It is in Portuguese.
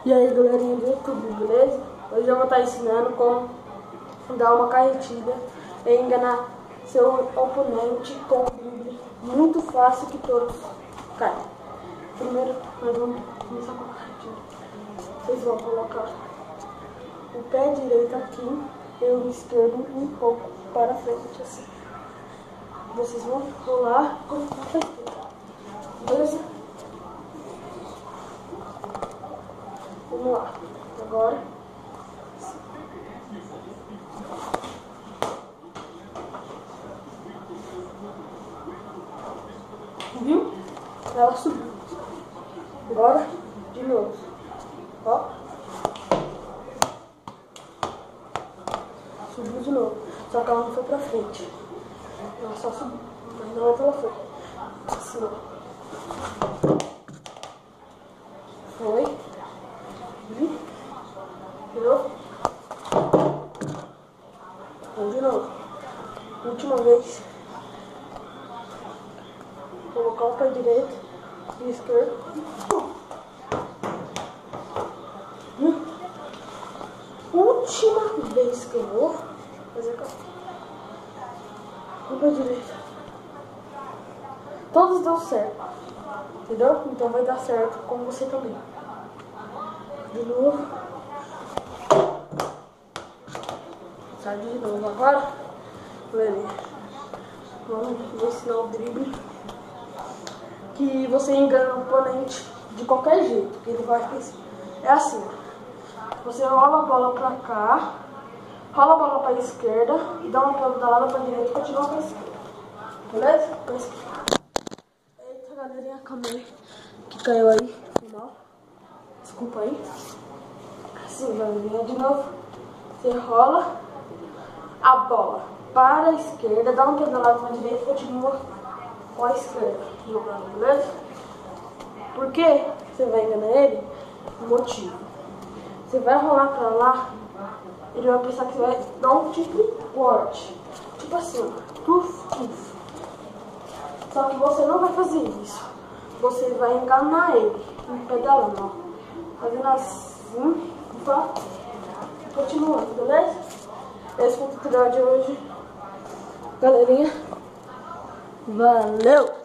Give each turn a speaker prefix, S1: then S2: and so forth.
S1: E aí, galerinha do YouTube, beleza? Hoje eu vou estar ensinando como dar uma carretilha e enganar seu oponente com um drible muito fácil que todos caem. Primeiro, nós vamos começar com a carretilha. Vocês vão colocar o pé direito aqui e o esquerdo um pouco para frente, assim. Vocês vão rolar com a carretilha, beleza? Vamos lá, agora viu? Ela subiu. Agora, de novo, ó, subiu de novo, só que ela não foi pra frente, ela só subiu, mas não é pela frente, assim, ó. Foi. De novo. Última vez. Colocar o pé direito e esquerdo. Última vez que eu vou fazer com o pé direito. Todos deu certo. Entendeu? Então vai dar certo com você também. De novo. Sai de novo agora, galerinha. Vamos ensinar o drible que você engana o oponente de qualquer jeito, que ele vai pensar. É assim, ó. Você rola a bola pra cá, rola a bola pra esquerda e dá uma pedalada pra direita e continua pra esquerda. Beleza? Pra esquerda. Eita, galerinha, calma aí, que caiu aí, foi mal. Desculpa aí. Assim, galerinha, de novo. Você rola a bola para a esquerda, dá uma pedalada para a direita e continua com a esquerda jogando, beleza? Por que você vai enganar ele? O motivo. Você vai rolar para lá, ele vai pensar que você vai dar um tipo forte. Tipo assim, tuf, tuf. Só que você não vai fazer isso. Você vai enganar ele, pedalando, ó. Fazendo assim, e continuando, beleza? Esse foi o tutorial de hoje, galerinha. Valeu!